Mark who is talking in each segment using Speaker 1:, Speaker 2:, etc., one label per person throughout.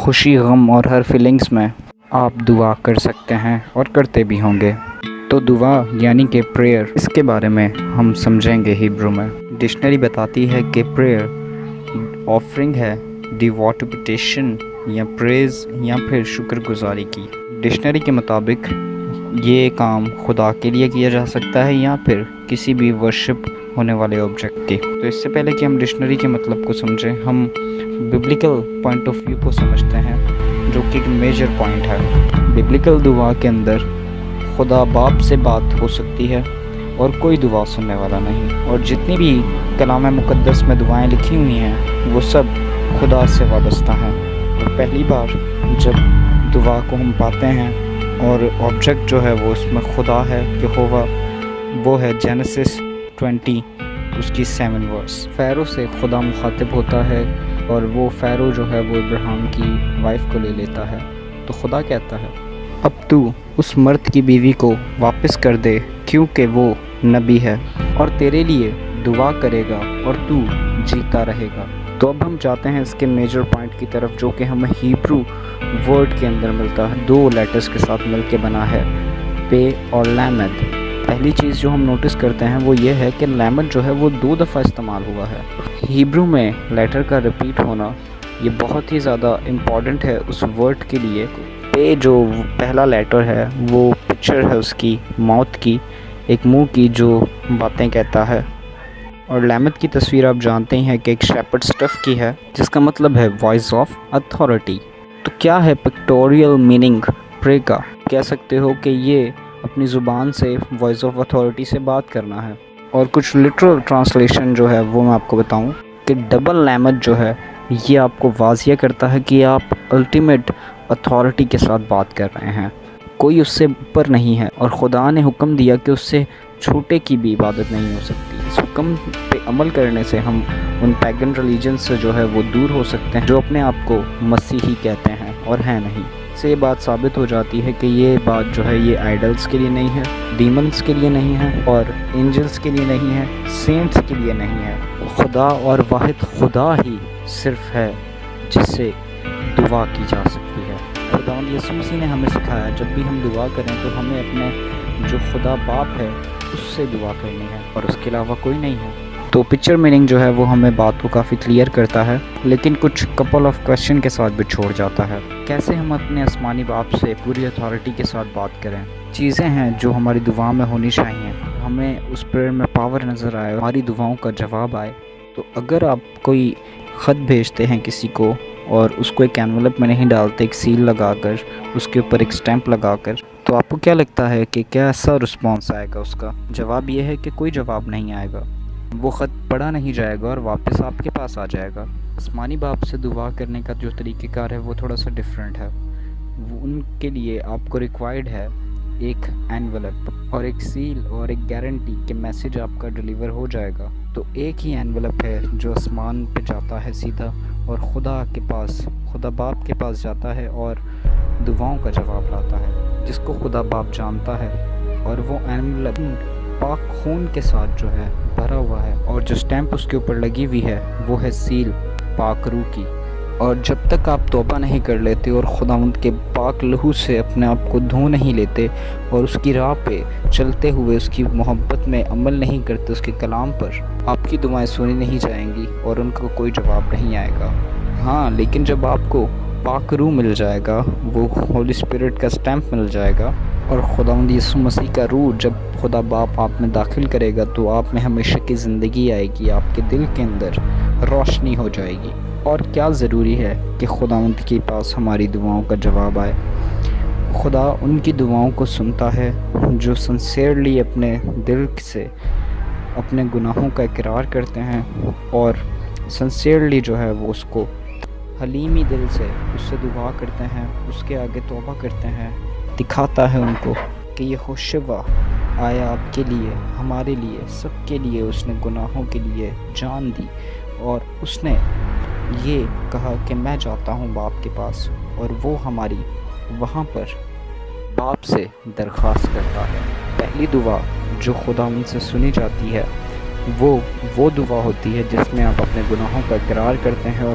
Speaker 1: خوشی، غم اور ہر فیلنگز میں آپ دعا کر سکتے ہیں اور کرتے بھی ہوں گے۔ تو دعا یعنی کہ پریئر، اس کے بارے میں ہم سمجھیں گے ہیبرو میں۔ ڈکشنری بتاتی ہے کہ پریئر آفرنگ ہے ڈیووٹیشن یا پریز یا پھر شکر گزاری کی۔ ڈکشنری کے مطابق یہ کام خدا کے لیے کیا جا سکتا ہے یا پھر کسی بھی ورشپ ہونے والے آبجیکٹ کی۔ تو اس سے پہلے کہ ہم ڈکشنری کے مطلب کو سمجھیں، ہم ببلیکل پوائنٹ آف ویو کو سمجھتے ہیں، جو کہ ایک میجر پوائنٹ ہے۔ ببلیکل دعا کے اندر خدا باپ سے بات ہو سکتی ہے اور کوئی دعا سننے والا نہیں، اور جتنی بھی کلام مقدس میں دعائیں لکھی ہوئی ہیں وہ سب خدا سے وابستہ ہیں۔ اور پہلی بار جب دعا کو ہم پاتے ہیں اور آبجیکٹ جو ہے وہ اس میں خدا ہے، یہوہ، وہ ہے جینیسس 20 اس کی 7 ورس۔ فیرو سے خدا مخاطب ہوتا ہے اور وہ فیرو جو ہے وہ ابراہیم کی وائف کو لے لیتا ہے۔ تو خدا کہتا ہے اب تو اس مرد کی بیوی کو واپس کر دے کیونکہ وہ نبی ہے اور تیرے لیے دعا کرے گا اور تو جیتا رہے گا۔ تو اب ہم جاتے ہیں اس کے میجر پوائنٹ کی طرف، جو کہ ہمیں ہیبرو ورڈ کے اندر ملتا ہے، 2 لیٹرز کے ساتھ مل کے بنا ہے، پے اور لیمد۔ پہلی چیز جو ہم نوٹس کرتے ہیں وہ یہ ہے کہ لیمد جو ہے وہ 2 دفعہ استعمال ہوا ہے۔ ہیبرو میں لیٹر کا ریپیٹ ہونا یہ بہت ہی زیادہ امپورٹنٹ ہے اس ورڈ کے لیے۔ پے جو پہلا لیٹر ہے وہ پکچر ہے اس کی موت کی، ایک منہ کی جو باتیں کہتا ہے، اور لیمد کی تصویر آپ جانتے ہیں کہ ایک شیپرڈ سٹف کی ہے، جس کا مطلب ہے وائس آف اتھارٹی۔ تو کیا ہے پکٹوریل میننگ پرے کا؟ کہہ سکتے ہو کہ یہ اپنی زبان سے وائس آف اتھارٹی سے بات کرنا ہے۔ اور کچھ لٹرل ٹرانسلیشن جو ہے وہ میں آپ کو بتاؤں کہ ڈبل لیمد جو ہے یہ آپ کو واضح کرتا ہے کہ آپ الٹیمیٹ اتھارٹی کے ساتھ بات کر رہے ہیں، کوئی اس سے اوپر نہیں ہے، اور خدا نے حکم دیا کہ اس سے چھوٹے کی بھی عبادت نہیں ہو سکتی۔ اس حکم پہ عمل کرنے سے ہم ان پیگن ریلیجن سے جو ہے وہ دور ہو سکتے ہیں جو اپنے آپ کو مسیحی کہتے ہیں اور ہیں نہیں۔ سے یہ بات ثابت ہو جاتی ہے کہ یہ بات جو ہے یہ آئیڈلز کے لیے نہیں ہے، ڈیمنز کے لیے نہیں ہے، اور اینجلز کے لیے نہیں ہے، سینٹس کے لیے نہیں ہے۔ خدا اور واحد خدا ہی صرف ہے جس سے دعا کی جا سکتی ہے۔ خداوند یسوع مسیح نے ہمیں سکھایا جب بھی ہم دعا کریں تو ہمیں اپنے جو خدا باپ ہے اس سے دعا کرنی ہے اور اس کے علاوہ کوئی نہیں ہے۔ تو پکچر میننگ جو ہے وہ ہمیں بات کو کافی کلیئر کرتا ہے، لیکن کچھ کپل آف کویسچن کے ساتھ بھی چھوڑ جاتا ہے۔ کیسے ہم اپنے آسمانی باپ سے پوری اتھارٹی کے ساتھ بات کریں؟ چیزیں ہیں جو ہماری دعا میں ہونی چاہیے، ہمیں اس پریئر میں پاور نظر آئے، ہماری دعاؤں کا جواب آئے۔ تو اگر آپ کوئی خط بھیجتے ہیں کسی کو اور اس کو ایک انویلپ میں نہیں ڈالتے، ایک سیل لگا کر، اس کے اوپر ایک سٹیمپ لگا کر، تو آپ کو کیا لگتا ہے کہ کیسا رسپانس آئے گا اس کا؟ جواب یہ ہے کہ کوئی جواب نہیں آئے گا، وہ خط پڑھا نہیں جائے گا اور واپس آپ کے پاس آ جائے گا۔ آسمانی باپ سے دعا کرنے کا جو طریقہ کار ہے وہ تھوڑا سا ڈیفرنٹ ہے۔ وہ ان کے لیے آپ کو ریکوائرڈ ہے ایک انویلپ اور ایک سیل اور ایک گارنٹی کہ میسیج آپ کا ڈیلیور ہو جائے گا۔ تو ایک ہی انویلپ ہے جو آسمان پہ جاتا ہے سیدھا اور خدا کے پاس، خدا باپ کے پاس جاتا ہے اور دعاؤں کا جواب لاتا ہے، جس کو خدا باپ جانتا ہے، اور وہ انویلپ پاک خون کے ساتھ جو ہے بھرا ہوا ہے، اور جو سٹیمپ اس کے اوپر لگی ہوئی ہے وہ ہے سیل پاک روح کی۔ اور جب تک آپ توبہ نہیں کر لیتے اور خداوند کے پاک لہو سے اپنے آپ کو دھو نہیں لیتے اور اس کی راہ پہ چلتے ہوئے اس کی محبت میں عمل نہیں کرتے، اس کے کلام پر، آپ کی دعائیں سنی نہیں جائیں گی اور ان کا کوئی جواب نہیں آئے گا۔ ہاں، لیکن جب آپ کو پاک روح مل جائے گا، وہ ہولی اسپرٹ کا سٹیمپ مل جائے گا، اور خداوند یسوع مسیح کا روح جب خدا باپ آپ میں داخل کرے گا تو آپ میں ہمیشہ کی زندگی آئے گی، آپ کے دل کے اندر روشنی ہو جائے گی۔ اور کیا ضروری ہے کہ خداوند کے پاس ہماری دعاؤں کا جواب آئے؟ خدا ان کی دعاؤں کو سنتا ہے جو سنسیئرلی اپنے دل سے اپنے گناہوں کا اقرار کرتے ہیں اور سنسیئرلی جو ہے وہ اس کو حلیمی دل سے اس سے دعا کرتے ہیں، اس کے آگے توبہ کرتے ہیں، دکھاتا ہے ان کو کہ یہ ہوشوا آیا آپ کے لیے، ہمارے لیے، سب کے لیے، اس نے گناہوں کے لیے جان دی، اور اس نے یہ کہا کہ میں جاتا ہوں باپ کے پاس، اور وہ ہماری وہاں پر باپ سے درخواست کرتا ہے۔ پہلی دعا جو خدا ان سے سنی جاتی ہے وہ دعا ہوتی ہے جس میں آپ اپنے گناہوں کا اقرار کرتے ہیں اور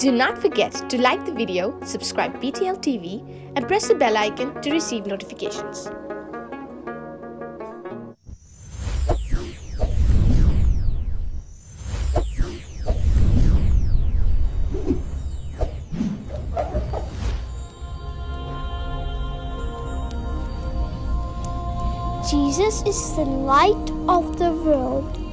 Speaker 2: Do not forget to like the video, subscribe BTL TV, and press the bell icon to receive notifications.
Speaker 3: Jesus is the light of the world.